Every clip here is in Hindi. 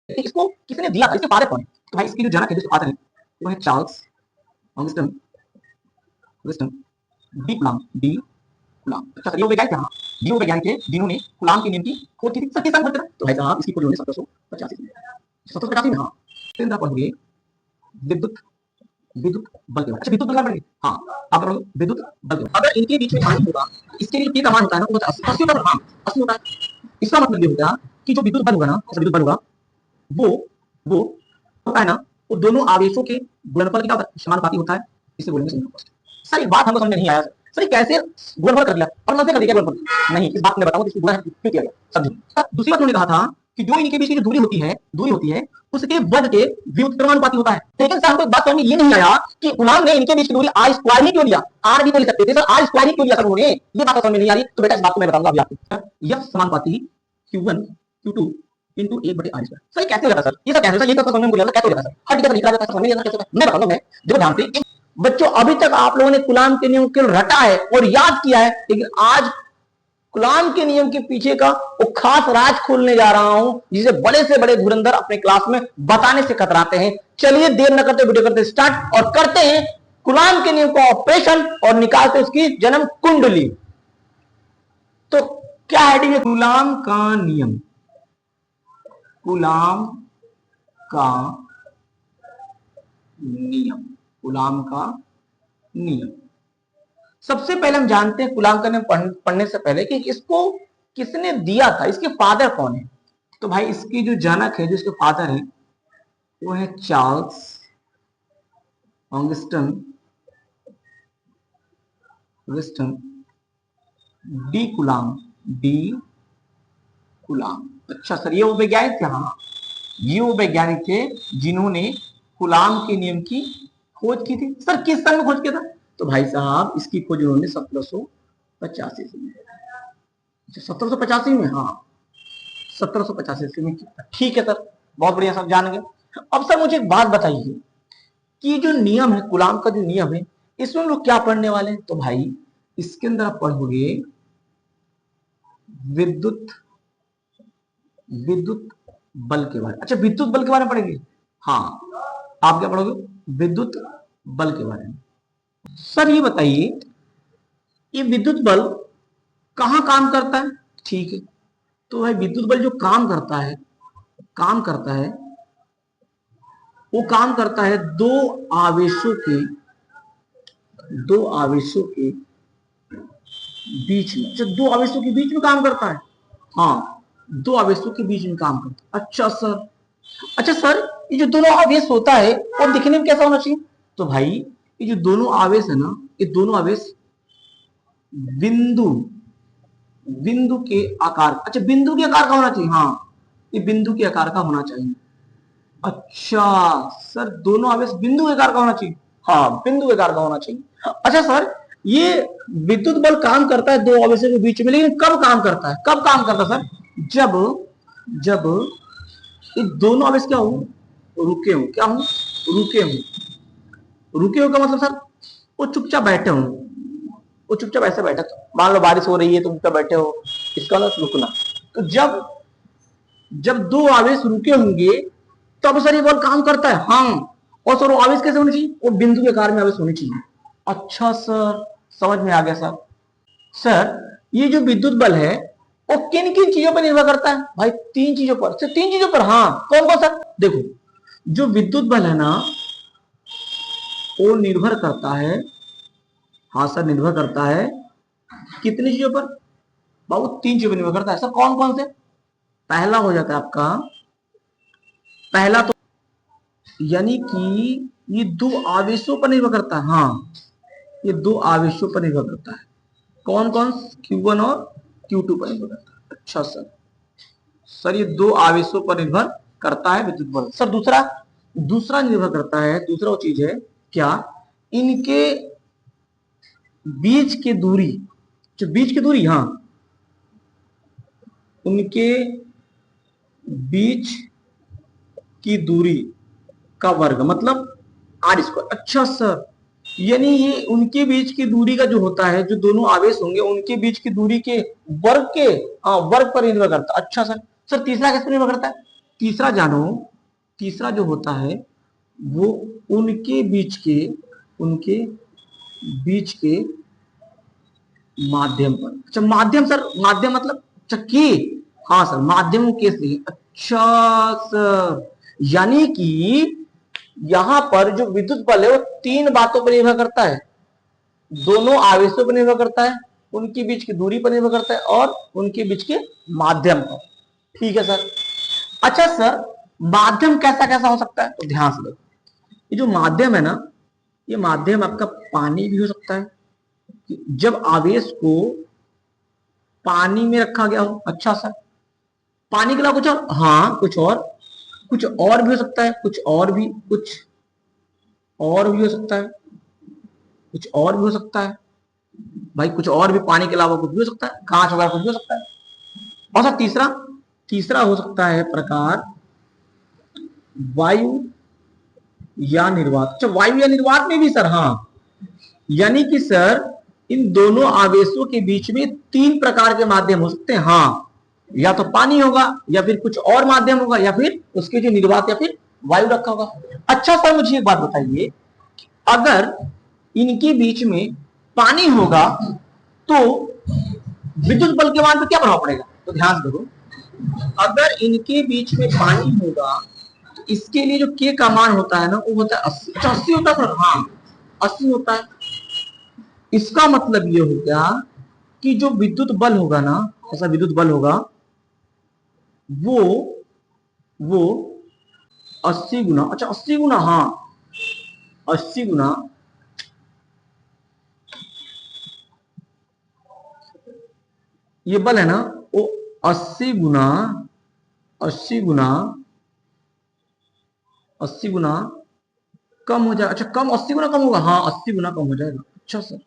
इसको किसने दिया था, इसके फादर कौन है? तो भाई इसकी जो जनक है, जिसके फादर है, वो है Charles Augustan Augustan D कुलाम D कुलाम। अच्छा सर, ये वो वैज्ञानिक थे, हाँ ये वो वैज्ञानिक थे जिन्होंने कुलाम के नियम की खोज की थी। सर किस साल खोज करा? तो भाई साहब इसकी खोज उन्होंने 1785 में, हाँ केंद्र पर हुए विद्युत विद्युत बल के बारे। अच्छा विद्युत बल के बारे में, हाँ आप करोगे विद्युत बल के बारे। अगर इनके बीच में पानी होगा, इसके लिए पी का मान होता है ना, वो 80 होता है, हाँ 80 होता है। इसका मतलब ये होगा कि जो विद्युत बल होगा ना, विद्युत बल होगा वो वो होता है ना, वो दोनों आवेशों के गुणनफल क्या होता है, समानुपाती होता है। इसे बोलेंगे संयुग। सर एक बात हमको समझ में नहीं आया सर, ये कैसे गुणनफल कर लिया और नजर कर दिया गुणनफल? नहीं, इस बात में बताऊं, इसकी गुणा क्यों किया गया समझो। दूसरी बात उन्होंने कहा था कि जो इनके बीच की जो दूरी होती है उसके वर्ग के व्युत्क्रमानुपाती होता है। लेकिन सर हमको बात समझ में ये नहीं आया कि गुलाम ने इनके बीच की दूरी आर स्क्वायर ही क्यों लिया, आर भी बोल सकते थे सर, आर स्क्वायर ही क्यों लिया सर उन्होंने, ये बात समझ में नहीं आ रही। तो बेटा इस बात को मैं बताऊंगा अभी आपको। यह समानुपाती Q1 Q2 into 1/r square. Sir कैसे हो जाता सर, ये सब कैसे, सर ये तो समझ में बोला कैसे हो जाता सर, हर जगह लिखा जाता है, समझ में नहीं आता कैसे। मैं बताऊंगा, मैं देखो ध्यान से बच्चों, अभी तक आप लोगों ने कुलाम के नियम केवल रटा है और याद किया है, लेकिन आज कुलाम के नियम के पीछे का वो खास राज खोलने जा रहा हूं, जिसे बड़े से बड़े धुरंधर अपने क्लास में बताने से कतराते हैं। चलिए देर न करते वीडियो करते स्टार्ट और करते हैं कुलाम के नियम का ऑपरेशन और निकालते उसकी जन्म कुंडली। तो क्या हेडिंग है? कुलाम का नियम, कुलाम का नियम, कुलाम का नियम। सबसे पहले हम जानते हैं कुलाम का नियम पढ़ने से पहले कि इसको किसने दिया था, इसके फादर कौन है। तो भाई इसकी जो जनक है, जो इसके फादर है, वो है Charles Augustan Augustan D कुलाम D कुलाम। अच्छा सर, ये वो वैज्ञानिक थे, हाँ ये वो वैज्ञानिक थे जिन्होंने कुलाम के नियम की खोज की थी। सर किस साल में खोज किया था? तो भाई साहब इसकी खोज उन्होंने 1785 में। 1785 में, हाँ 1785 में। ठीक है सर, बहुत बढ़िया सर, जान गए। अब सर मुझे एक बात बताइए कि जो नियम है, कुलाम का जो नियम है, इसमें हम लोग क्या पढ़ने वाले हैं? तो भाई इसके अंदर आप पढ़ोगे विद्युत विद्युत बल के बारे में। अच्छा विद्युत बल के बारे में पढ़ेंगे, हाँ आप क्या पढ़ोगे? विद्युत बल के बारे में। सर ये बताइए, ये विद्युत बल कहां काम करता है? ठीक है, तो भाई विद्युत बल जो काम करता है, काम करता है वो काम करता है दो आवेशों के बीच में। अच्छा दो आवेशों के बीच में काम करता है, हाँ दो आवेशों के बीच में काम करता है। अच्छा सर, अच्छा सर ये जो दोनों आवेश होता है और दिखने में कैसा होना चाहिए? तो भाई ये जो दोनों आवेश है ना, ये दोनों आवेश बिंदु बिंदु के आकार, अच्छा बिंदु के आकार का होना चाहिए, हाँ ये बिंदु के आकार का होना चाहिए। अच्छा सर दोनों आवेश बिंदु के आकार का होना चाहिए, हाँ बिंदु के आकार का होना चाहिए। अच्छा सर ये विद्युत बल काम करता है दो आवेशों के बीच में, लेकिन कब काम करता है, कब काम करता है सर? जब जब ये दोनों आवेश क्या हो, रुके हो, क्या हो, रुके हो। रुके हो का मतलब सर वो चुपचाप बैठे हो, वो चुपचाप ऐसे बैठे। मान लो बारिश हो रही है, तुम चुपचाप बैठे हो, इसका मतलब रुकना। तो जब जब दो आवेश रुके होंगे तब सर ये बल काम करता है, हाँ। और सर वो आवेश कैसे होने चाहिए? वो बिंदु के आकार में आवेश होने चाहिए। अच्छा सर समझ में आ गया सर। सर ये जो विद्युत बल है वो किन किन चीजों पर निर्भर करता है? भाई तीन चीजों पर। सर तीन चीजों पर, हाँ कौन कौन सर? देखो जो विद्युत बल है ना, वो निर्भर करता है, हाँ सर निर्भर करता है कितनी चीजों पर? बाबू तीन चीजों पर निर्भर करता है। सर कौन कौन से? पहला हो जाता है आपका, पहला तो यानी कि ये दो आवेशों पर निर्भर करता है, हाँ ये दो आवेशों पर निर्भर करता है। कौन कौन? Q1 और Q2 पर निर्भर करता है। अच्छा सर, सर ये दो आवेशों पर निर्भर करता है विद्युत बल। सर दूसरा, दूसरा निर्भर करता है, दूसरा वो चीज है क्या, इनके बीच की दूरी, जो बीच की दूरी, हाँ उनके बीच की दूरी का वर्ग, मतलब आर स्क्वायर। अच्छा सर यानी ये उनके बीच की दूरी का जो होता है, जो दोनों आवेश होंगे उनके बीच की दूरी के वर्ग के, हाँ वर्ग पर निर्भर करता है। अच्छा सर, सर तीसरा किस पर निर्भर करता है? तीसरा जानो, तीसरा जो होता है वो उनके बीच के, उनके बीच के माध्यम पर। अच्छा माध्यम सर, माध्यम मतलब अच्छा के, हाँ सर माध्यम के से। अच्छा सर, यानी कि यहां पर जो विद्युत बल है वो तीन बातों पर निर्भर करता है, दोनों आवेशों पर निर्भर करता है, उनके बीच की दूरी पर निर्भर करता है और उनके बीच के माध्यम पर। ठीक है सर। अच्छा सर, माध्यम कैसा कैसा हो सकता है, तो ध्यान से देखो, ये जो माध्यम है ना, ये माध्यम आपका पानी भी हो सकता है, जब आवेश को पानी में रखा गया हो। अच्छा सर, पानी के अलावा कुछ और, हाँ कुछ और, कुछ और भी हो सकता है, कुछ और भी, कुछ और भी हो सकता है, कुछ और भी हो सकता है भाई, कुछ और भी, पानी के अलावा कुछ भी हो सकता है, कांच वगैरह कुछ भी हो सकता है। और सर तीसरा, तीसरा हो सकता है प्रकार वायु या निर्वात। अच्छा वायु या निर्वात में भी सर, हाँ, यानी कि सर इन दोनों आवेशों के बीच में तीन प्रकार के माध्यम हो सकते हैं। हाँ, या तो पानी होगा, या फिर कुछ और माध्यम होगा, या फिर उसके जो निर्वात या फिर वायु रखा होगा। अच्छा सर मुझे एक बात बताइए, अगर इनके बीच में पानी होगा तो विद्युत बल के मान पर क्या प्रभाव पड़ेगा, तो ध्यान से देखो, अगर इनके बीच में पानी होगा तो इसके लिए जो के का मान होता है ना, वो होता है 80। 80 होता है, हाँ 80 होता है। इसका मतलब ये हो गया कि जो विद्युत बल होगा ना, ऐसा विद्युत बल होगा वो वो 80 गुना, अच्छा 80 गुना, हाँ 80 गुना ये बल है ना, वो 80 गुना, 80 गुना, 80 गुना कम हो जाएगा। अच्छा कम, 80 गुना कम होगा, हाँ 80 गुना कम हो जाएगा। अच्छा सर,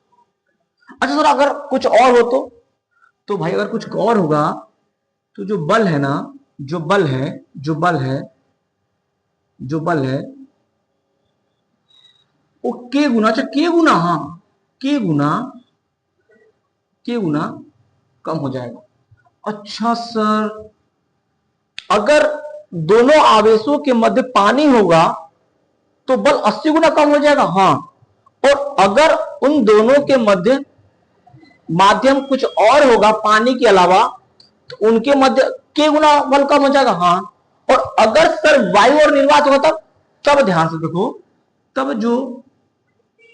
अच्छा सर अगर कुछ और हो तो भाई अगर कुछ और होगा तो जो बल है ना, जो बल है, जो बल है, जो बल है वो के गुना, अच्छा के गुना, हाँ के गुना, के गुना कम हो जाएगा। अच्छा सर, अगर दोनों आवेशों के मध्य पानी होगा तो बल 80 गुना कम हो जाएगा, हाँ। और अगर उन दोनों के मध्य माध्यम कुछ और होगा पानी के अलावा तो उनके मध्य के गुना बल कम हो जाएगा, हाँ। और अगर सर वायु और निर्वात होगा तब ध्यान से देखो, तब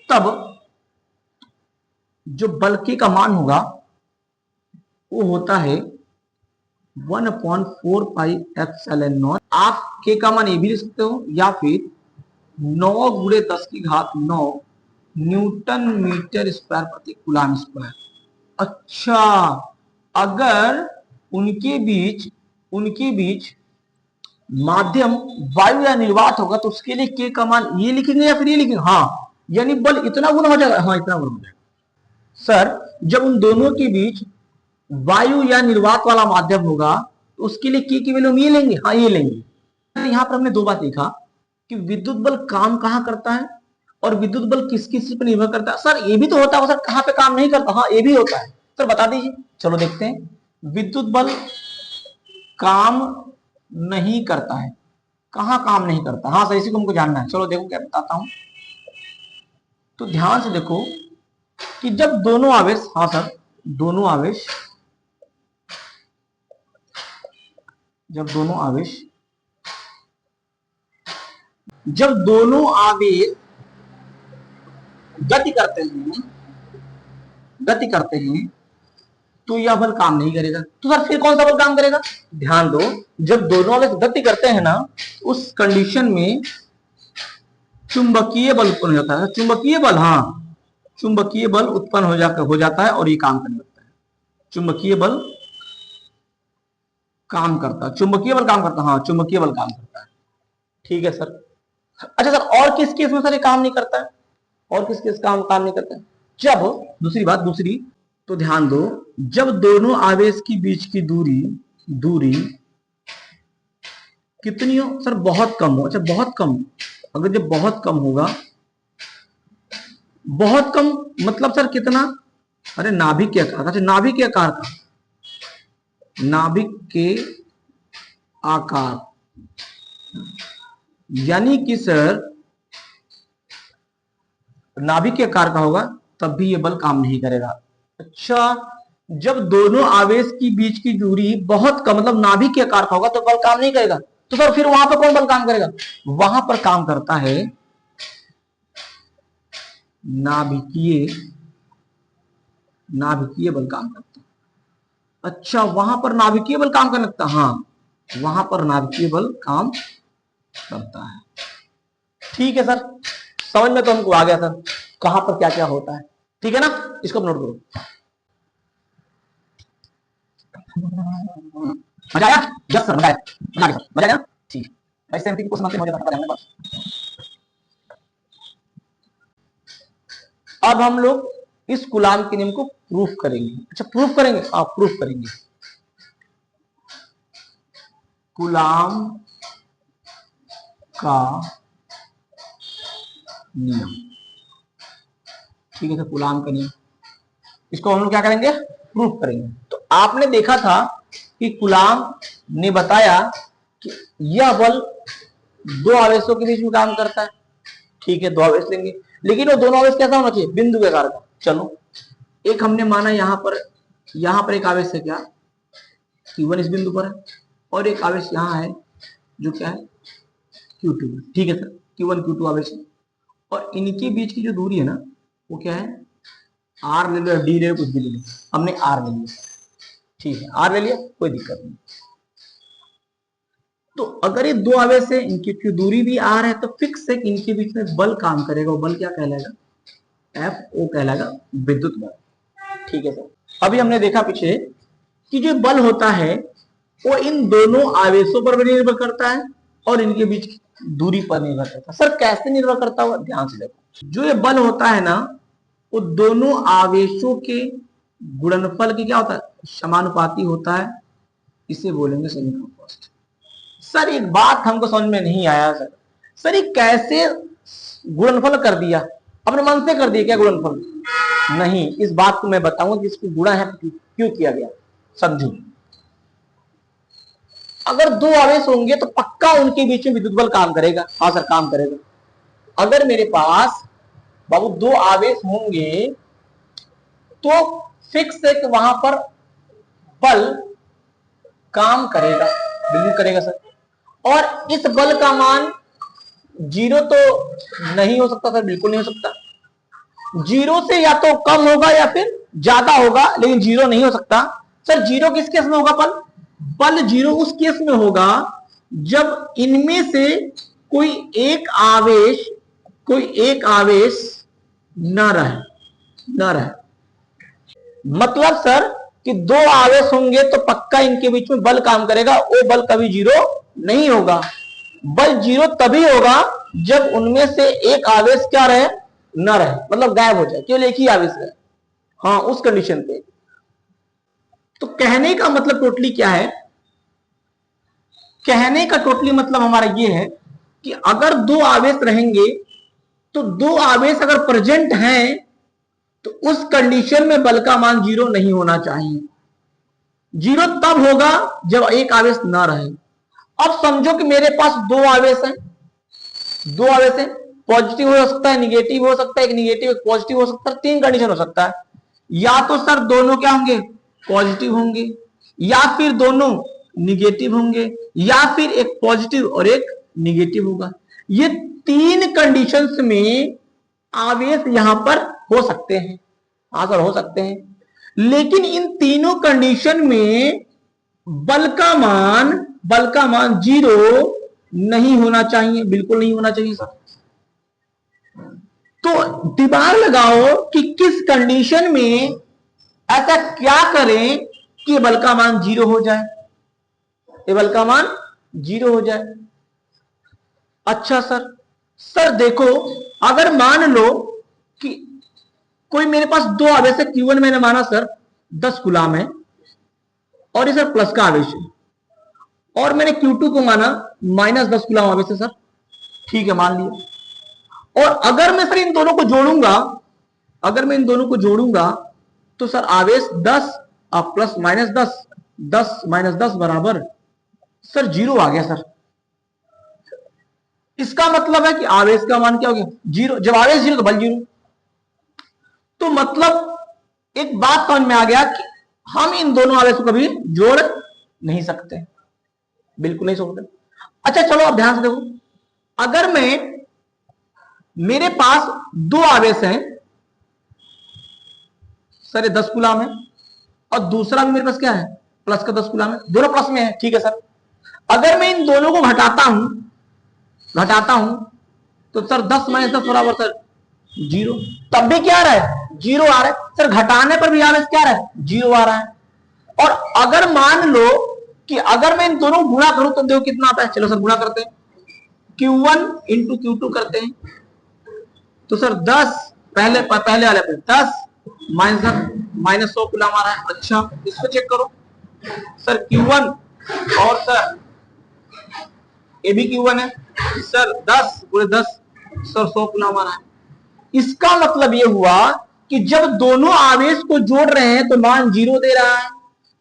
तब जो बल के का मान होगा वो होता है 1/4πε0। आप के का मान ये भी लिख सकते हो, या फिर 9 × 10⁹ न्यूटन मीटर स्क्वायर प्रति कूलम स्क्वायर। अच्छा, अगर उनके बीच माध्यम वायु या निर्वात होगा तो उसके लिए के का मान ये लिखेंगे या फिर ये लिखेंगे, हाँ, यानी बल इतना गुना हो जाएगा, हाँ इतना गुना हो जाएगा। सर जब उन दोनों के बीच वायु या निर्वात वाला माध्यम होगा तो उसके लिए के की वैल्यू हम ये लेंगे, हाँ ये लेंगे। यहां पर हमने दो बात लिखा कि विद्युत बल काम कहां करता है और विद्युत बल किस किस चीज पर निर्भर करता है। सर ये भी तो होता है सर, कहां पे काम नहीं करता, हाँ ये भी होता है सर, बता दीजिए। चलो देखते हैं, विद्युत बल काम नहीं करता है, कहां काम नहीं करता, हाँ सर इसी को हमको जानना है। चलो देखो क्या बताता हूं, तो ध्यान से देखो कि जब दोनों आवेश, हाँ सर दोनों आवेश, जब दोनों आवेश, जब दोनों आवेश गति करते हैं, गति करते हैं तो यह बल काम नहीं करेगा। तो सर फिर कौन सा बल काम करेगा, ध्यान दो, जब दोनों आवेश गति करते हैं ना उस कंडीशन में चुंबकीय बल उत्पन्न हो जाता है। चुंबकीय बल, हाँ चुंबकीय बल उत्पन्न हो जाता है और ये काम करने लगता है। चुंबकीय बल काम करता है, चुंबकीय बल काम करता है, हाँ चुंबकीय बल काम करता है। ठीक है सर। अच्छा सर और किस केस में सर ये काम नहीं करता है, और किस केस काम नहीं करता है, जब, दूसरी बात, दूसरी, तो ध्यान दो, जब दोनों आवेश की बीच की दूरी, दूरी कितनी हो सर, बहुत कम हो। अच्छा बहुत कम, अगर जब बहुत कम होगा, बहुत कम मतलब सर कितना, अरे नाभिक के आकार, अच्छा नाभिक के आकार का, नाभिक के आकार, यानी कि सर नाभिक के आकार का होगा तब भी ये बल काम नहीं करेगा। अच्छा, जब दोनों आवेश की बीच की दूरी बहुत कम मतलब नाभिक के आकार का होगा तो बल काम नहीं करेगा। तो सर फिर वहां पर कौन बल काम करेगा? वहां पर काम करता है नाभिकीय बल काम करता है। अच्छा, वहां पर नाभिकीय बल काम करने लगता है। हाँ, वहां पर नाभिकीय बल काम करता है। ठीक है सर, समझ में तो हमको आ गया सर कहां पर क्या क्या होता है। ठीक है ना, इसको नोट करो। मजा आया? यस सर, मजा आया। मजा आया ना? ठीक है, ऐसे एमसीक्यू क्वेश्चन आते हैं, मजा आता है हमारे पास। अब हम लोग इस कूलाम के नियम को प्रूफ करेंगे। अच्छा, प्रूफ करेंगे? हाँ, प्रूफ करेंगे। कूलाम का नियम, ठीक है सर, कूलाम का नियम, इसको हम लोग क्या करेंगे? प्रूफ करेंगे। तो आपने देखा था कि कूलाम ने बताया कि यह बल दो आवेशों के बीच में काम करता है। ठीक है, दो आवेश लेंगे, लेकिन वो दोनों आवेश कैसा होना चाहिए? बिंदु के आकार का। चलो, एक हमने माना यहां पर एक आवेश है क्या, Q1 इस बिंदु पर है, और एक आवेश यहां है जो क्या है, Q2। ठीक है सर, Q1 Q2 आवेश है, और इनके बीच की जो दूरी है ना वो क्या है, R ले लो, D ले लो, कुछ भी ले लो, हमने R ले लिया। ठीक है, R ले लिया, कोई दिक्कत नहीं। तो अगर ये दो आवेश है, इनकी दूरी भी R है, तो फिक्स है कि इनके बीच में बल काम करेगा। वो बल क्या कहलाएगा? FO कहलाएगा, विद्युत बल। ठीक है सर, अभी हमने देखा पीछे कि जो बल होता है वो इन दोनों आवेशों पर भी निर्भर करता है और इनके बीच की दूरी पर निर्भर करता है। सर कैसे निर्भर करता हुआ? ध्यान से देखो, जो ये बल होता है ना वो दोनों आवेशों के गुणनफल की क्या होता है? समानुपाती होता है। इसे बोलेंगे समीकरण फर्स्ट। सर एक बात हमको समझ में नहीं आया सर ये कैसे गुणनफल कर दिया? अपने मन से कर दिया क्या गुणनफल? नहीं, इस बात को मैं बताऊंगा कि इसको गुणा है क्यों किया गया। समझो, अगर दो आवेश होंगे तो पक्का उनके बीच में विद्युत बल काम करेगा। हाँ सर, काम करेगा। अगर मेरे पास बाबू दो आवेश होंगे तो फिक्स है कि वहां पर बल काम करेगा, बिल्कुल करेगा सर। और इस बल का मान जीरो तो नहीं हो सकता सर, बिल्कुल नहीं हो सकता। जीरो से या तो कम होगा या फिर ज्यादा होगा, लेकिन जीरो नहीं हो सकता। सर जीरो किस केस में होगा? बल जीरो उस केस में होगा जब इनमें से कोई एक आवेश न रहे। मतलब सर कि दो आवेश होंगे तो पक्का इनके बीच में बल काम करेगा, वो बल कभी जीरो नहीं होगा। बल जीरो तभी होगा जब उनमें से एक आवेश क्या रहे? न रहे, मतलब गायब हो जाए, केवल एक ही आवेश रहे। हाँ, उस कंडीशन पे। तो कहने का मतलब टोटली क्या है? कहने का टोटली मतलब हमारा ये है कि अगर दो आवेश रहेंगे तो दो आवेश अगर प्रेजेंट हैं तो उस कंडीशन में बल का मान जीरो नहीं होना चाहिए। जीरो तब होगा जब एक आवेश ना रहे। अब समझो कि मेरे पास दो आवेश हैं, पॉजिटिव हो सकता है, निगेटिव हो सकता है, एक निगेटिव एक पॉजिटिव हो सकता है, तीन कंडीशन हो सकता है। या तो सर दोनों क्या होंगे? पॉजिटिव होंगे, या फिर दोनों निगेटिव होंगे, या फिर एक पॉजिटिव और एक निगेटिव होगा। ये तीन कंडीशंस में आवेश यहां पर हो सकते हैं। हाँ सर, हो सकते हैं, लेकिन इन तीनों कंडीशन में बल का मान जीरो नहीं होना चाहिए, बिल्कुल नहीं होना चाहिए सर। तो दिमाग लगाओ कि किस कंडीशन में ऐसा क्या करें कि बल का मान जीरो हो जाए, ये बल का मान जीरो हो जाए। अच्छा सर देखो, अगर मान लो कि कोई मेरे पास दो आवेश है, Q1 मैंने माना सर 10 कूलाम है और ये सर प्लस का आवेश है, और मैंने Q2 को माना -10 कूलाम आवेश है सर। ठीक है, मान लिया। और अगर मैं सर इन दोनों को जोड़ूंगा तो सर आवेश 10 प्लस -10, 10 -10 बराबर सर जीरो आ गया सर। इसका मतलब है कि आवेश का मान क्या हो गया, जीरो। जब आवेश जीरो तो बल जीरो। तो मतलब एक बात समझ में आ गया कि हम इन दोनों आवेश को कभी जोड़ नहीं सकते, बिल्कुल नहीं सकते। अच्छा चलो अब ध्यान से देखो, अगर मैं, मेरे पास दो आवेश हैं सर, ये 10 कूलाम है, और दूसरा भी मेरे पास क्या है, प्लस का 10 कूलाम है, दोनों प्लस में है, ठीक है सर। अगर मैं इन दोनों को घटाता हूं तो सर 10 माइनस 10 बराबर सर जीरो, तब भी क्या आ रहा है, जीरो आ रहा है सर। घटाने पर भी आवेश क्या आ रहा है, जीरो आ रहा है। और अगर मान लो कि अगर मैं इन दोनों गुणा करूं तो देखो कितना आता है, चलो सर गुणा करते हैं, Q1 इंटू Q2 करते हैं, तो सर 10 पहले वाले पे 10 माइनस 100 कूलम आ रहा है। अच्छा इसको चेक करो सर, Q1 और सर ये भी Q1 है सर, 10 पूरे 10 सर 100 कूलम आ रहा है। इसका मतलब ये हुआ कि जब दोनों आवेश को जोड़ रहे हैं तो मान जीरो दे रहा है,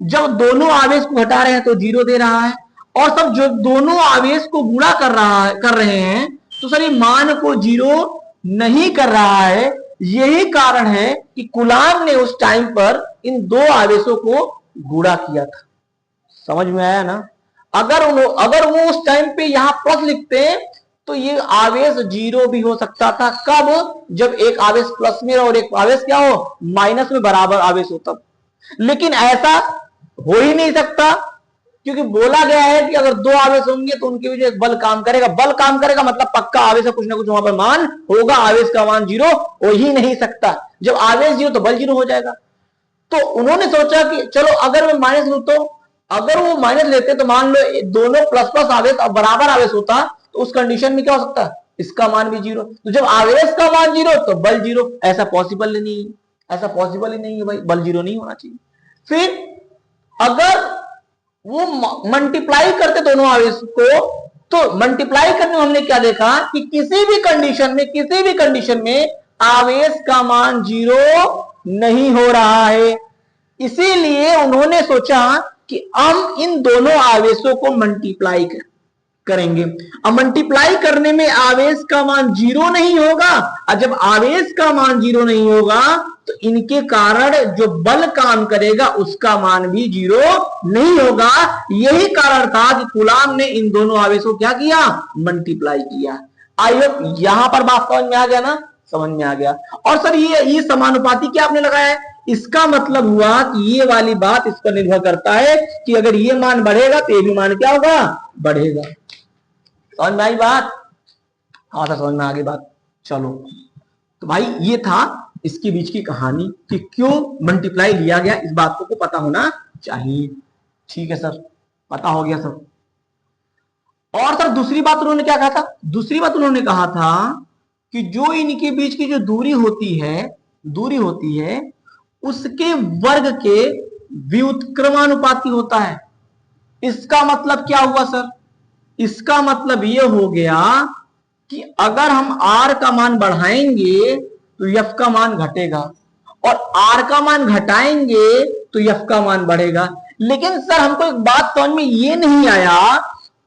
जब दोनों आवेश को घटा रहे हैं तो जीरो दे रहा है, और सब जो दोनों आवेश को गुणा कर रहे हैं तो सर ये मान को जीरो नहीं कर रहा है। यही कारण है कि कूलाम ने उस टाइम पर इन दो आवेशों को गुणा किया था। समझ में आया ना? अगर वो उस टाइम पे यहां प्लस लिखते तो ये आवेश जीरो भी हो सकता था। कब? जब एक आवेश प्लस में और एक आवेश क्या हो, माइनस में बराबर आवेश हो तब। लेकिन ऐसा हो ही नहीं सकता, क्योंकि बोला गया है कि अगर दो आवेश होंगे तो उनके बीच एक बल काम करेगा। बल काम करेगा मतलब पक्का आवेश का कुछ ना कुछ वहां पर मान होगा, आवेश का मान जीरो हो ही नहीं सकता। जब आवेश जीरो तो बल जीरो हो जाएगा। तो उन्होंने सोचा कि चलो अगर मैं माइनस लू, तो अगर वो माइनस लेते तो मान लो दोनों प्लस प्लस आवेश और बराबर आवेश होता, तो उस कंडीशन में क्या हो सकता है, इसका मान भी जीरो। तो जब आवेश का मान जीरो तो बल जीरो, ऐसा पॉसिबल नहीं है, ऐसा पॉसिबल ही नहीं है भाई, बल जीरो नहीं होना चाहिए। फिर अगर वो मल्टीप्लाई करते दोनों आवेश को, तो मल्टीप्लाई करने में हमने क्या देखा कि किसी भी कंडीशन में आवेश का मान जीरो नहीं हो रहा है। इसीलिए उन्होंने सोचा कि हम इन दोनों आवेशों को मल्टीप्लाई करेंगे। अब मल्टीप्लाई करने में आवेश का मान जीरो नहीं होगा, और जब आवेश का मान जीरो नहीं होगा तो इनके कारण जो बल काम करेगा उसका मान भी जीरो नहीं होगा। यही कारण था कि कूलाम ने इन दोनों आवेशों को क्या किया, मल्टीप्लाई किया। आई होप यहां पर बात समझ में आ गया ना? समझ में आ गया। और सर ये समानुपाती क्या आपने लगाया है, इसका मतलब हुआ कि ये वाली बात इस पर निर्भर करता है कि अगर ये मान बढ़ेगा तो ये भी मान क्या होगा, बढ़ेगा। समझ में आई बात? हाँ सर समझ में आ गई बात। चलो तो भाई ये था इसके बीच की कहानी कि क्यों मल्टीप्लाई लिया गया, इस बात को पता होना चाहिए। ठीक है सर, पता हो गया सर। और सर दूसरी बात उन्होंने क्या कहा था, दूसरी बात उन्होंने कहा था कि जो इनके बीच की जो दूरी होती है उसके वर्ग के व्युत्क्रमानुपाती होता है। इसका मतलब क्या हुआ सर, इसका मतलब यह हो गया कि अगर हम r का मान बढ़ाएंगे तो f का मान घटेगा, और r का मान घटाएंगे तो f का मान बढ़ेगा। लेकिन सर हमको एक बात समझ में ये नहीं आया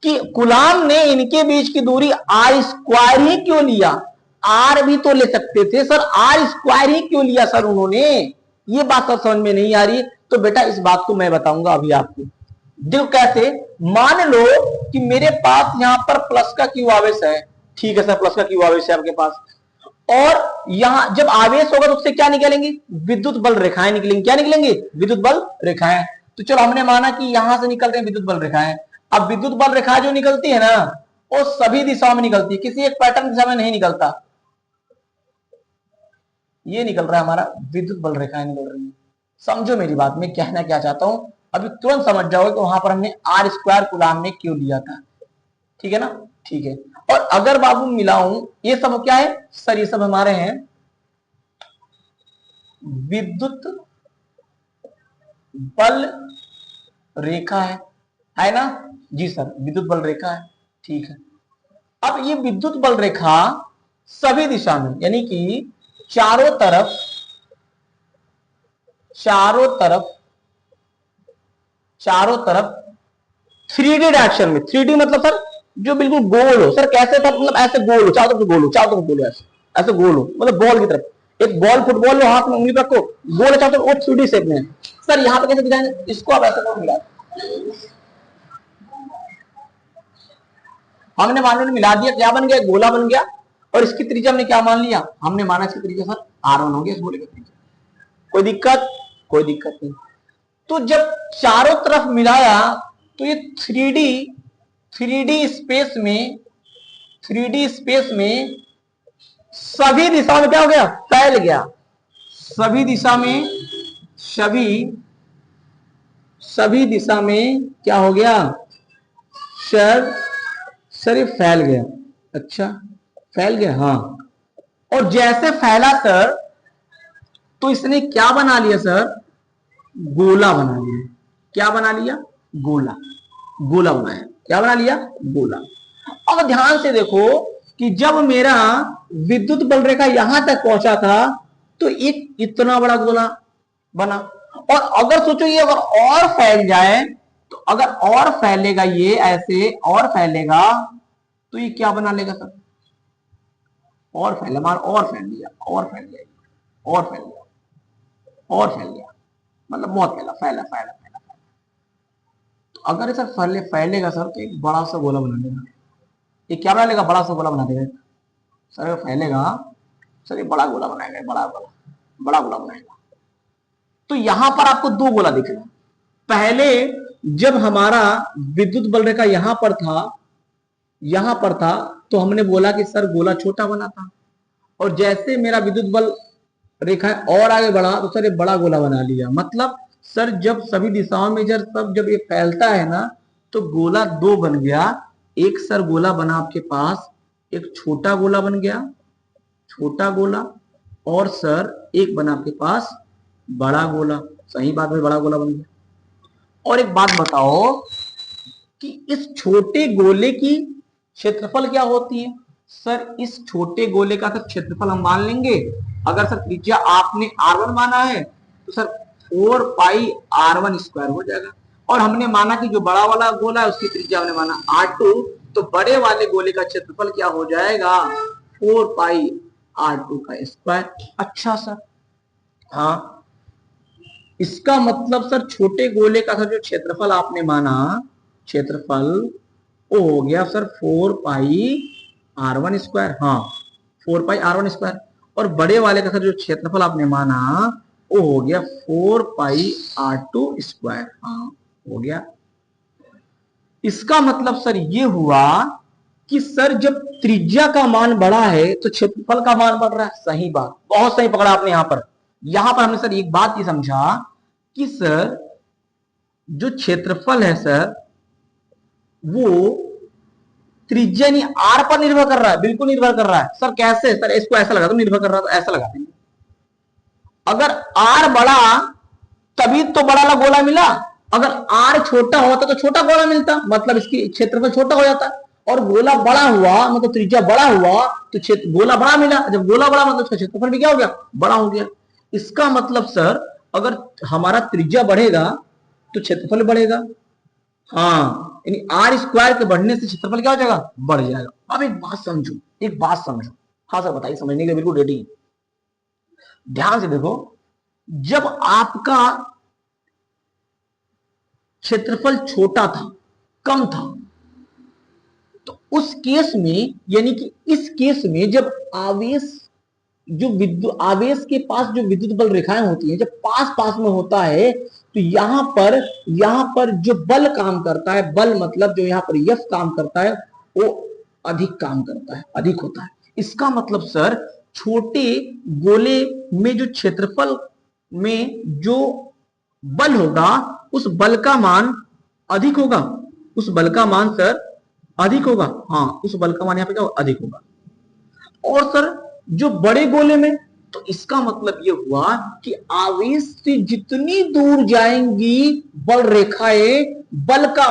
कि कूलाम ने इनके बीच की दूरी r स्क्वायर ही क्यों लिया, r भी तो ले सकते थे सर, r स्क्वायर ही क्यों लिया सर उन्होंने, ये बात सर समझ में नहीं आ रही। तो बेटा इस बात को मैं बताऊंगा अभी आपको। देखो कैसे, मान लो कि मेरे पास यहां पर प्लस का क्यू आवेश है, ठीक है सर, प्लस का क्यू आवेश है आपके पास, और यहां जब आवेश होगा तो उससे क्या निकलेंगे, विद्युत बल रेखाएं निकलेंगी। क्या निकलेंगे, विद्युत बल रेखाएं। तो चलो हमने माना कि यहां से निकल रहे हैं विद्युत बल रेखाएं। अब विद्युत बल रेखाएं जो निकलती है ना वो सभी दिशाओं में निकलती है, किसी एक पैटर्न दिशा में नहीं निकलता। ये निकल रहा है हमारा विद्युत बल रेखाएं निकल रही है। समझो मेरी बात, में कहना क्या चाहता हूं, अभी तुरंत समझ जाओगे कि वहां पर हमने r स्क्वायर कूलाम में क्यों लिया था। ठीक है ना, ठीक है। और अगर बाबू मिलाऊं, ये सब क्या है सर, ये सब हमारे हैं विद्युत बल रेखा है ना जी सर, विद्युत बल रेखा है, ठीक है। अब ये विद्युत बल रेखा सभी दिशा में, यानी कि चारों तरफ 3D डायरेक्शन में, 3D मतलब सर जो बिल्कुल गोल हो। सर कैसे था, मतलब ऐसे गोल हो, चारों तरफ गोल हो, चारों तरफ गोल हो, ऐसे ऐसे गोल हो, मतलब बॉल की तरफ। एक बॉल फुटबॉल लो, हाथ में उंगली रखो, गोल है चारों तरफ, वो 3D शेप में है। सर यहाँ पे कैसे दिखाएंगे इसको, आप ऐसे करो मिला, हमने मान लो मिला दिया, क्या बन गया, गोला बन गया। और इसकी त्रिज्या हमने क्या मान लिया, हमने माना इसकी त्रिज्या सर R1 हो गया इस गोले की त्रिज्या। कोई दिक्कत, कोई दिक्कत नहीं। तो जब चारों तरफ मिलाया तो ये 3D स्पेस में, 3D स्पेस में सभी दिशाओं में क्या हो गया, फैल गया। सभी दिशा में, सभी दिशा में क्या हो गया सर, सर ये फैल गया। अच्छा फैल गया, हाँ। और जैसे फैला सर, तो इसने क्या बना लिया सर, गोला बना लिया। क्या बना लिया, गोला, गोला बनाया। क्या बना लिया, गोला। अब ध्यान से देखो कि जब मेरा विद्युत बल रेखा यहां तक पहुंचा था तो एक इतना बड़ा गोला बना। और अगर सोचो ये अगर और फैल जाए, तो अगर और फैलेगा ये ऐसे और फैलेगा तो ये क्या बना लेगा सर, और फैला, मान और फैल गया, और फैल गया, और फैल गया, और फैल गया, मतलब बहुत फैला, फैला फैला फैला। तो अगर सर फैलेगा सर तो एक बड़ा सा गोला बना देगा। ये क्या बना लेगा, बड़ा सा गोला बना देगा सर। अगर फैलेगा सर ये बड़ा गोला बनाएगा, बड़ा गोला, बड़ा गोला बनाएगा। तो यहां पर आपको दो गोला दिख रहा है। पहले जब हमारा विद्युत बल रेखा यहां पर था तो हमने बोला कि सर गोला छोटा बना था। और जैसे मेरा विद्युत बल रेखा और आगे बढ़ा तो सर ये बड़ा गोला बना लिया। मतलब सर जब सभी दिशाओं में जब ये फैलता है ना तो गोला दो बन गया। एक सर गोला बना आपके पास, एक छोटा गोला बन गया, छोटा गोला। और सर एक बना आपके पास बड़ा गोला, सही बात में बड़ा गोला बन गया। और एक बात बताओ कि इस छोटे गोले की क्षेत्रफल क्या होती है। सर इस छोटे गोले का सर क्षेत्रफल हम मान लेंगे, अगर सर त्रिज्या आपने R1 माना है तो सर 4 पाई R1 स्क्वायर हो जाएगा। और हमने माना कि जो बड़ा वाला गोला है उसकी त्रिज्या हमने माना R2, तो बड़े वाले गोले का क्षेत्रफल क्या हो जाएगा, 4 पाई R2 का स्क्वायर। अच्छा सर, हाँ इसका मतलब सर छोटे गोले का सर जो क्षेत्रफल आपने माना, क्षेत्रफल वो हो गया सर 4 पाई R1 स्क्वायर, हाँ 4 पाई R1 स्क्वायर। और बड़े वाले का सर जो क्षेत्रफल आपने माना वो हो गया 4 पाई R2 स्क्वायर, हाँ हो गया। इसका मतलब सर ये हुआ कि सर जब त्रिज्या का मान बड़ा है तो क्षेत्रफल का मान बढ़ रहा है। सही बात, बहुत सही पकड़ा आपने। यहां पर हमने सर एक बात ये समझा कि सर जो क्षेत्रफल है सर वो त्रिज्या नहीं आर पर निर्भर कर रहा है, बिल्कुल निर्भर कर रहा है। सर कैसे, सर इसको ऐसा लगा दो, निर्भर कर रहा है तो ऐसा लगा देंगे। अगर आर बड़ा तभी तो बड़ा वाला गोला मिला, अगर आर छोटा होता तो छोटा गोला मिलता, मतलब इसकी क्षेत्रफल छोटा हो जाता। और गोला बड़ा हुआ मतलब त्रिज्या बड़ा हुआ तो गोला बड़ा मिला, जब गोला बड़ा मतलब उसका क्षेत्रफल भी क्या हो गया, बड़ा हो गया। इसका मतलब सर अगर हमारा त्रिज्या बढ़ेगा तो क्षेत्रफल बढ़ेगा, हाँ यानी आर स्क्वायर के बढ़ने से क्षेत्रफल क्या हो जाएगा, बढ़ जाएगा। अब एक बात समझो, एक बात समझो। हाँ सर बताइए, समझने के लिए बिल्कुल रेडी। ध्यान से देखो, जब आपका क्षेत्रफल छोटा था, कम था, तो उस केस में यानी कि इस केस में जब आवेश जो विद्युत आवेश के पास जो विद्युत बल रेखाएं होती हैं जब पास पास में होता है तो यहां पर जो बल काम करता है, बल मतलब जो यहां पर यफ काम करता है वो अधिक काम करता है, अधिक होता है। इसका मतलब सर छोटे गोले में जो क्षेत्रफल में जो बल होगा उस बल का मान अधिक होगा, उस बल का मान सर अधिक होगा, हाँ उस बल का मान यहां पे क्या अधिक होगा। और सर जो बड़े गोले में, तो इसका मतलब ये हुआ कि आवेश से जितनी दूर जाएंगी बल रेखाएं, बल का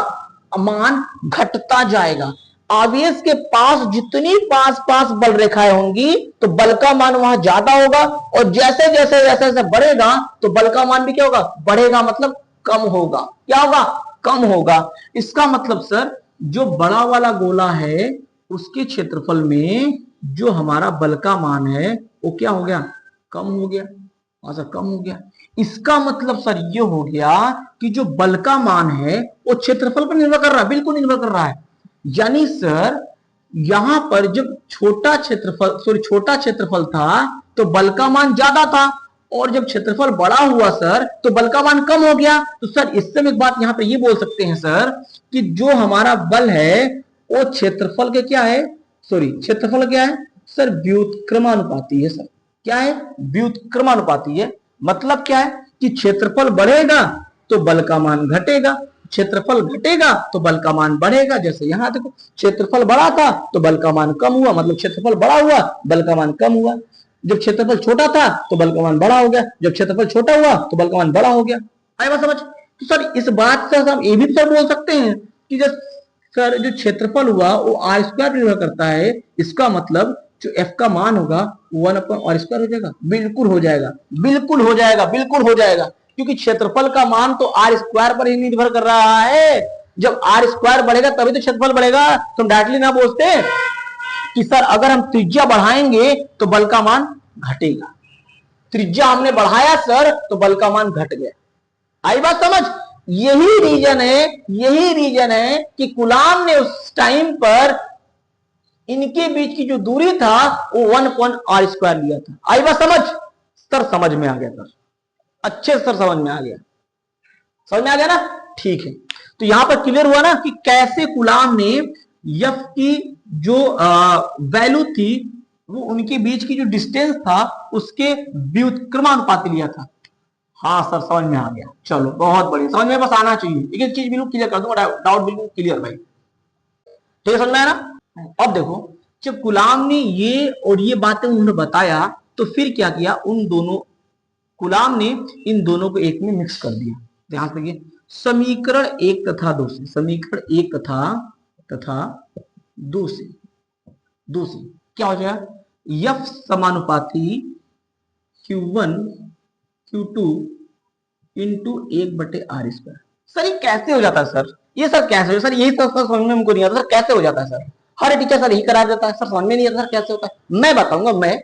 मान घटता जाएगा। आवेश के पास जितनी पास पास बल रेखाएं होंगी तो बल का मान वहां ज्यादा होगा, और जैसे जैसे जैसे जैसे बढ़ेगा तो बल का मान भी क्या होगा, बढ़ेगा, मतलब कम होगा। क्या होगा, कम होगा। इसका मतलब सर जो बड़ा वाला गोला है उसके क्षेत्रफल में जो हमारा बल का मान है वो क्या हो गया, कम हो गया। अच्छा, कम हो गया, इसका मतलब सर ये हो गया कि जो बल का मान है वो क्षेत्रफल पर निर्भर कर रहा है, बिल्कुल निर्भर कर रहा है। यानी सर यहां पर जब छोटा क्षेत्रफल था तो बल का मान ज्यादा था, और जब क्षेत्रफल बड़ा हुआ सर तो बल का मान कम हो गया। तो सर इससे हम एक बात यहां पे ये बोल सकते हैं सर कि जो हमारा बल है वो क्षेत्रफल के क्या है, क्षेत्रफल क्या है सर, व्युत्क्रमानुपाती है सर। क्या है, व्युत्क्रमानुपाती है। मतलब क्या है कि क्षेत्रफल बढ़ेगा तो बल का मान घटेगा, क्षेत्रफल घटेगा तो बल का मान बढ़ेगा। जैसे यहां देखो, क्षेत्रफल बढ़ा था तो बल का मान कम हुआ, मतलब क्षेत्रफल बड़ा हुआ बल का मान कम हुआ। जब क्षेत्रफल छोटा था तो बल का मान बड़ा हो गया, जब क्षेत्रफल छोटा हुआ तो बल का मान बड़ा हो गया। आए बात समझ। तो सर इस बात से हम ये भी सर बोल सकते हैं कि जब सर जो क्षेत्रफल हुआ वो आर स्क्वायर निर्भर करता है, इसका मतलब जो एफ का मान होगा 1/r² हो जाएगा। बिल्कुल हो जाएगा, बिल्कुल हो जाएगा, बिल्कुल हो जाएगा, क्योंकि क्षेत्रफल का मान तो आर स्क्वायर पर ही निर्भर कर रहा है। जब आर स्क्वायर बढ़ेगा तभी तो क्षेत्रफल बढ़ेगा। तुम डायरेक्टली ना बोलते कि सर अगर हम त्रिज्या बढ़ाएंगे तो बल का मान घटेगा। त्रिज्या हमने बढ़ाया सर तो बल का मान घट गया। आई बात समझ। यही रीजन है कि कूलाम ने उस टाइम पर इनके बीच की जो दूरी था वो 1/r² लिया था। आई बात समझ। सर समझ में आ गया सर, अच्छे सर समझ में आ गया, समझ में आ गया ना। ठीक है, तो यहां पर क्लियर हुआ ना कि कैसे कूलाम ने एफ की जो वैल्यू थी वो उनके बीच की जो डिस्टेंस था उसके व्युत्क्रमानुपाती लिया था। हाँ सर समझ में आ गया, चलो बहुत बढ़िया, समझ में बस आना चाहिए। एक एक चीज बिल्कुल क्लियर कर दूंगा, डाउट बिल्कुल क्लियर भाई। ठीक है, समझ में आया ना। अब देखो, जब गुलाम ने ये और ये बातें उन्होंने बताया तो फिर क्या किया, उन दोनों गुलाम ने इन दोनों को एक में मिक्स कर दिया। ध्यान से देखिए, समीकरण 1 तथा 2 से, समीकरण 1 तथा 2 से क्या हो जाएगा, यफ समानुपाती Q1 Q2 into 1/r²। Sir ये कैसे हो जाता है सर, ये सर कैसे हो, सर यही सर समझ में हमको नहीं आता सर, कैसे हो जाता है सर। हर टीचर सर यही करा देता है सर, समझ में नहीं आता सर कैसे होता है। मैं बताऊंगा, मैं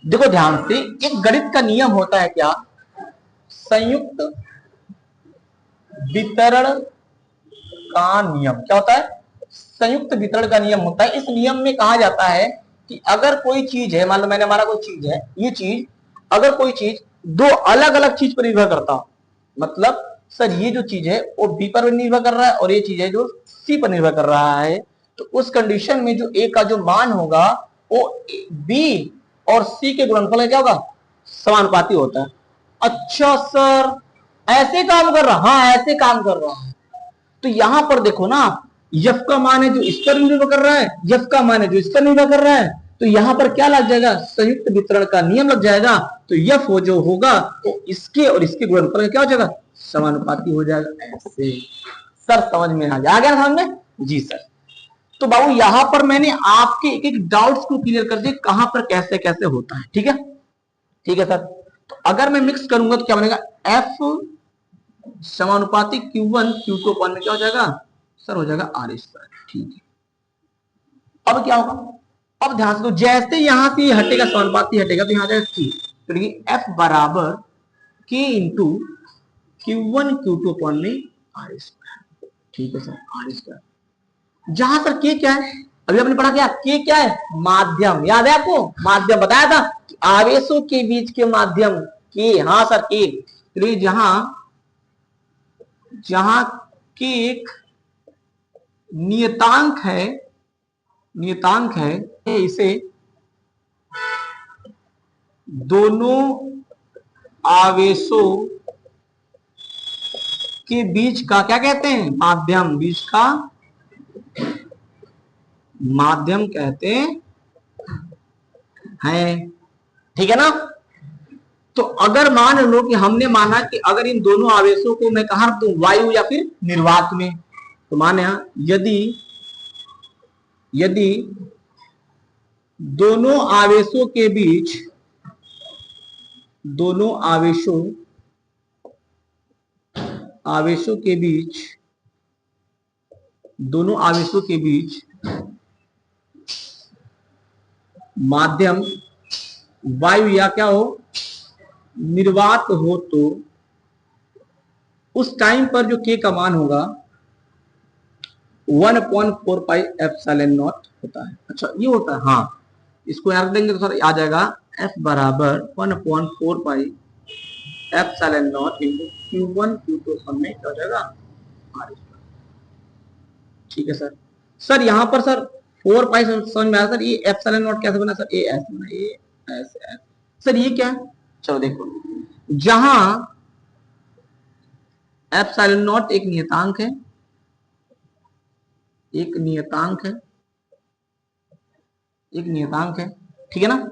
देखो ध्यान से, एक गणित का नियम होता है क्या, संयुक्त वितरण का नियम। क्या होता है, संयुक्त वितरण का नियम होता है। इस नियम में कहा जाता है कि अगर कोई चीज है, मान लो मैंने हमारा कोई चीज है, ये चीज अगर कोई चीज दो अलग अलग चीज पर निर्भर करता, मतलब सर ये जो चीज है वो बी पर निर्भर कर रहा है और ये चीज है जो सी पर निर्भर कर रहा है, तो उस कंडीशन में जो ए का जो मान होगा वो बी और सी के गुणनफल में क्या होगा, समानुपाती होता है। अच्छा सर ऐसे काम कर रहा, हाँ ऐसे काम कर रहा है। तो यहां पर देखो ना, यफ का मान है जो इस पर निर्भर कर रहा है, यफ का मान है जो इस पर निर्भर कर रहा है, तो यहां पर क्या लग जाएगा, संयुक्त वितरण का नियम लग जाएगा। तो यफ हो जो होगा तो इसके और इसके गुणनफल में क्या हो जाएगा, समानुपाती हो जाएगा। ऐसे सर समझ में आ गया समझ में जी सर। तो बाबू यहां पर मैंने आपके एक एक डाउट्स को क्लियर कर दिए, कहां पर कैसे कैसे होता है। ठीक है, ठीक है सर। तो अगर मैं मिक्स करूंगा तो क्या बनेगा, एफ समानुपाती Q1 Q2 अपन में क्या हो जाएगा सर, हो जाएगा R²। ठीक है, अब क्या होगा, अब ध्यान से तो जैसे यहां से हटेगा, समानुपाती हटेगा तो यहां जाएगा C, तो देखिए F बराबर K इंटू Q1 Q2 अपन में R²। ठीक है सर, R²। जहां सर K क्या है, अभी आपने पढ़ा क्या, K क्या है, माध्यम। याद है आपको, माध्यम बताया था कि आवेशों के बीच के माध्यम K। हाँ सर K, तो जहां की एक नियतांक है इसे दोनों आवेशों के बीच का क्या कहते हैं, माध्यम, बीच का माध्यम कहते हैं। ठीक है ना। तो अगर मान लो कि हमने माना कि अगर इन दोनों आवेशों को मैं कहां रख दूं, वायु या फिर निर्वात में, तो माने यदि दोनों आवेशों के बीच दोनों आवेशों के बीच माध्यम वायु या क्या हो, निर्वात हो, तो उस टाइम पर जो के का मान होगा 1/4πε0 होता है। अच्छा ये होता है, हाँ इसको याद देंगे तो सर आ जाएगा F बराबर 1/4πε0 इंटू Q1 Q2 में क्या हो जाएगा R। ठीक है सर। सर यहाँ पर सर 4 पाई समझ में आया सर, ये एप्सिलॉन नॉट कैसे बना सर, ए एस बना, ए एस एस। सर ये क्या है, चलो देखो, जहां एप्सिलॉन नॉट एक नियतांक है, एक नियतांक है, एक नियतांक है, ठीक है ना,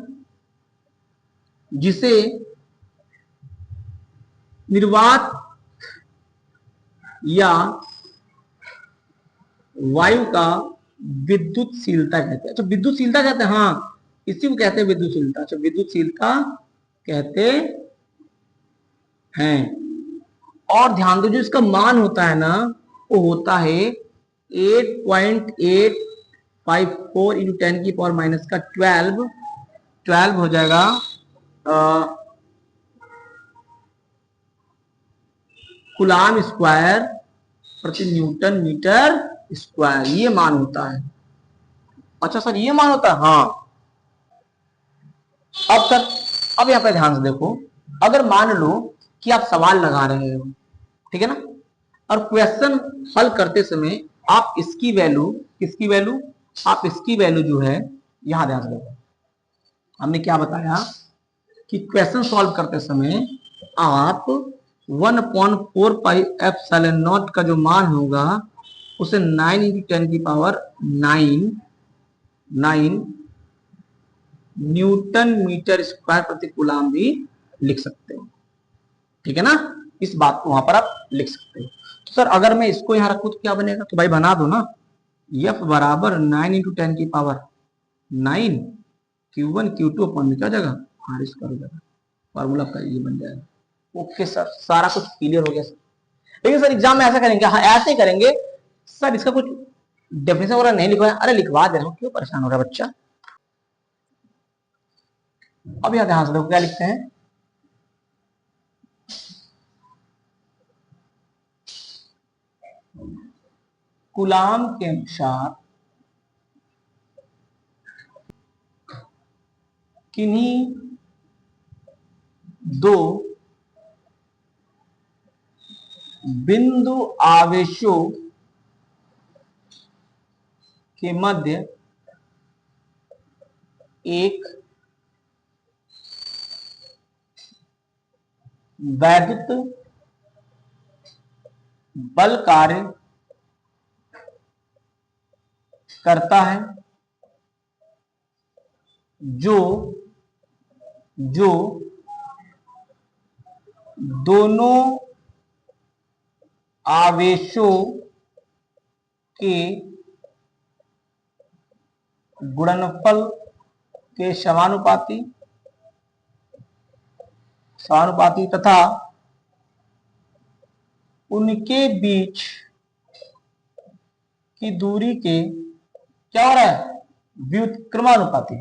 जिसे निर्वात या वायु का विद्युतशीलता कहते हैं। अच्छा विद्युतशीलता कहते हैं, हाँ इसी को कहते हैं विद्युतशीलता। अच्छा विद्युतशीलता कहते हैं। और ध्यान दो जो इसका मान होता है ना, वो होता है 8.854 इंटू 10 की पावर माइनस का 12 हो जाएगा कूलाम स्क्वायर प्रति न्यूटन मीटर स्क्वायर, ये मान होता है। अच्छा सर ये मान होता है, हाँ। अब सर अब यहां पे ध्यान से देखो, अगर मान लो कि आप सवाल लगा रहे हो, ठीक है ना, और क्वेश्चन हल करते समय आप इसकी वैल्यू, किसकी वैल्यू, आप इसकी वैल्यू जो है, यहां ध्यान से देखो, हमने क्या बताया कि क्वेश्चन सॉल्व करते समय आप 1/4πε0 का जो मान होगा उसे 9 इंटू 10 की पावर 9 न्यूटन मीटर स्क्वायर प्रति कूलाम भी लिख सकते हो, ठीक है ना, इस बात को वहां पर आप लिख सकते हो। तो सर अगर मैं इसको यहां रखूं तो क्या बनेगा, तो भाई बना दो ना, F बराबर 9 इंटू 10 की पावर 9 Q1 Q2 अपन में क्या हो जाएगा R स्क्वायर हो जाएगा, फॉर्मूला का ये बन जाएगा। ओके सर सारा कुछ क्लियर हो गया सर। लेकिन सर एग्जाम में ऐसा करेंगे, हाँ ऐसे ही करेंगे सर, इसका कुछ डेफिनेशन वगैरह नहीं लिखवाया, अरे लिखवा दे रहा हूं, क्यों परेशान हो रहा है बच्चा। अब यहां ध्यान से देखो क्या लिखते हैं, कूलाम के अनुसार किन्हीं दो बिंदु आवेशों के मध्य एक वैद्युत बल कार्य करता है, जो दोनों आवेशों के गुणनफल के समानुपाती तथा उनके बीच की दूरी के क्या हो रहा है, व्युत्क्रमानुपाती,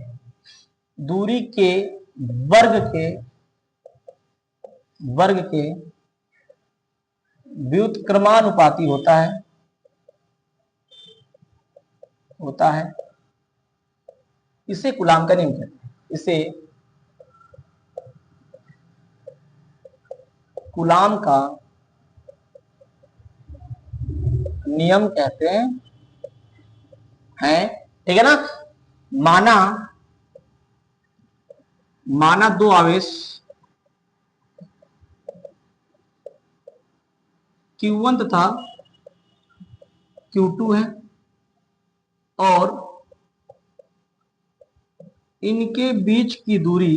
दूरी के वर्ग के व्युत्क्रमानुपाती होता है। इसे कूलाम का नियम कहते हैं, इसे कूलाम का नियम कहते हैं, ठीक है ना। माना दो आवेश Q1 तथा Q2 है और इनके बीच की दूरी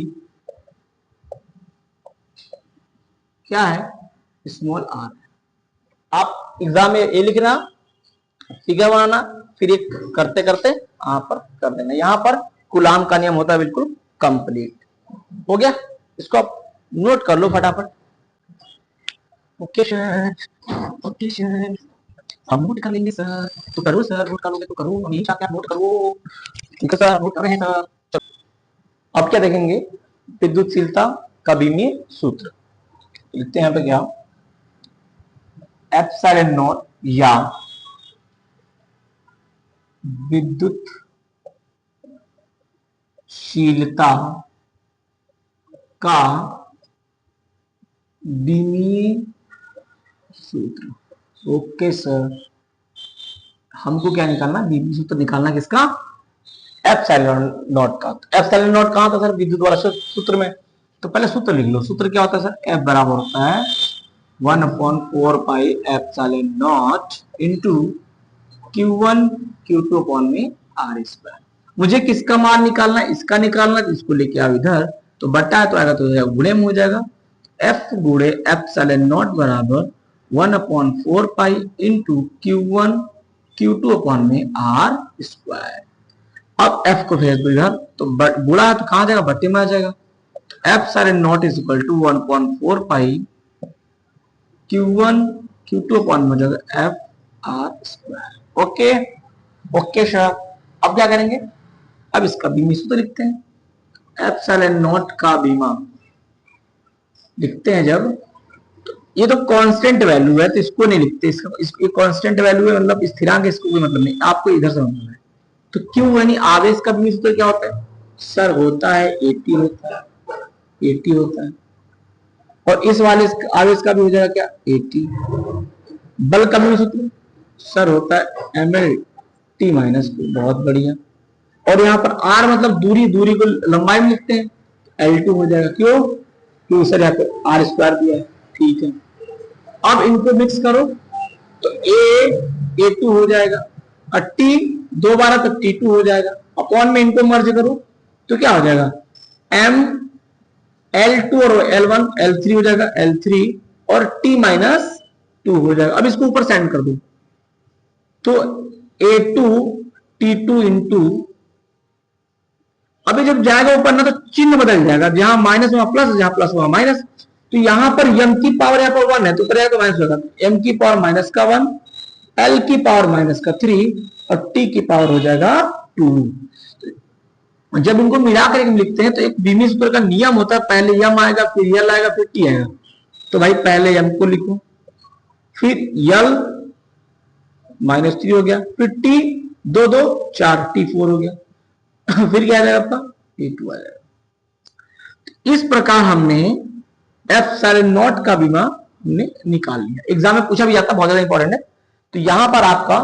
क्या है, स्मॉल r। आप एग्जाम में ये लिखना, फिगर बनाना, फिर एक करते करते यहां पर कर देना। यहां पर कूलाम का नियम होता है बिल्कुल कंप्लीट हो गया, इसको आप नोट कर लो फटाफट। Okay sir, okay sir. हम नोट कर लेंगे सर। तो करो सर, नोट करोगे तो करो, हम यही चाहते हैं आप नोट करो। ठीक है सर, नोट कर रहे हैं सर। अब क्या देखेंगे, विद्युतशीलता का बीमीय सूत्र लिखते हैं यहाँ पे क्या, एप्सिलॉन नॉट या विद्युतशीलता का बीमीय सूत्र। ओके सर, हमको क्या निकालना, बीमीय सूत्र निकालना किसका, एप्सिलॉन नॉट का। एप्सिलॉन नॉट कहां था सर, विद्युत वाला सूत्र में। तो पहले सूत्र लिख लो, सूत्र क्या होता है सर, एफ बराबर होता है 1/4 pi epsilon not into Q1 Q2 upon में आर स्क्वायर। मुझे किसका मान निकालना है, इसका निकालना, इसको लेके आओ इधर, तो बटा है तो आएगा तो गुणे में हो जाएगा, एफ गुणे एप्सिलॉन नॉट बराबर 1/4 pi into Q1 Q2 upon में आर स्क्वायर। अब f को भेज दो इधर, तो गुणा है तो कहां जाएगा, बट्टे में आ जाएगा। Epsilon not is equal to 1/4 pi Q1 Q2 upon में हो जाएगा F R square. Okay okay sir, अब क्या करेंगे, अब इसका बीमी सूत्र लिखते हैं। एप्सिलॉन नॉट का बीमा लिखते हैं जब, तो ये तो कांस्टेंट वैल्यू है तो इसको नहीं लिखते, इसका कांस्टेंट वैल्यू है मतलब स्थिरांक, इसको कोई मतलब नहीं, आपको इधर समझना है। तो क्यों यानी आवेश का बीमी सूत्र क्या होता है सर, होता है 80 होता है, 80 होता है, और इस वाले आवेश का भी हो जाएगा क्या 80। बल का बीमी सूत्र सर होता है MLT माइनस, बहुत बढ़िया। और यहाँ पर R मतलब दूरी, दूरी को लंबाई में लिखते हैं, L2 हो जाएगा। क्यों, क्योंकि सर यहाँ पे आर स्क्वायर दिया है, ठीक है। अब इनको मिक्स करो तो A2 हो जाएगा, और T 2 बार तो T2 हो जाएगा, अपॉन में इनको मर्ज करो तो क्या हो जाएगा, M L2 और L1 L3 हो जाएगा, L3 और T माइनस 2 हो जाएगा। अब इसको ऊपर सेंड कर दो तो A2 T2 इंटू, अभी जब जाएगा ऊपर ना तो चिन्ह बदल जाएगा, जहां माइनस वहां प्लस, जहां प्लस वहां माइनस। तो यहां पर m की पावर यहाँ पर 1 है तो करेगा तो माइनस होगा, m की पावर माइनस का 1, l की पावर माइनस का 3 और t की पावर हो जाएगा 2। जब इनको मिलाकर हम लिखते हैं तो एक बीमी सूत्र का नियम होता है, पहले m आएगा फिर l आएगा फिर t आएगा। तो भाई पहले m को लिखो, फिर l -3 हो गया, फिर t 2 2 4 t4 हो गया, फिर क्या आ जाएगा आपका A2 आ जाएगा। इस प्रकार हमने एप्सिलॉन नॉट का बीमा हमने निकाल लिया, एग्जाम में पूछा भी जाता, बहुत ज्यादा इंपॉर्टेंट है। तो यहां पर आपका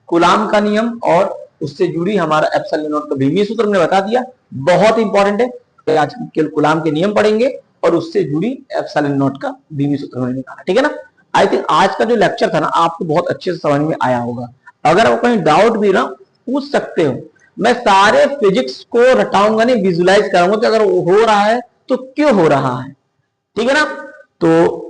कूलाम का नियम और उससे जुड़ी हमारा एप्सिलॉन नॉट का बीमीय सूत्र हमने बता दिया, बहुत इंपॉर्टेंट है। तो आज केवल कूलाम के नियम पढ़ेंगे और उससे जुड़ी एप्सिलॉन नॉट का बीमीय सूत्र हमने निकाला, ठीक है ना। आई थिंक आज का जो लेक्चर था ना आपको बहुत अच्छे से समझ में आया होगा। अगर आपको कहीं डाउट भी ना पूछ सकते हो, मैं सारे फिजिक्स को रटाऊंगा नहीं, विजुलाइज कराऊंगा कि अगर हो रहा है तो क्यों हो रहा है, ठीक है ना। तो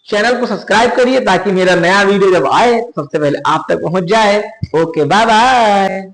चैनल को सब्सक्राइब करिए ताकि मेरा नया वीडियो जब आए सबसे पहले आप तक पहुंच जाए। Okay bye bye.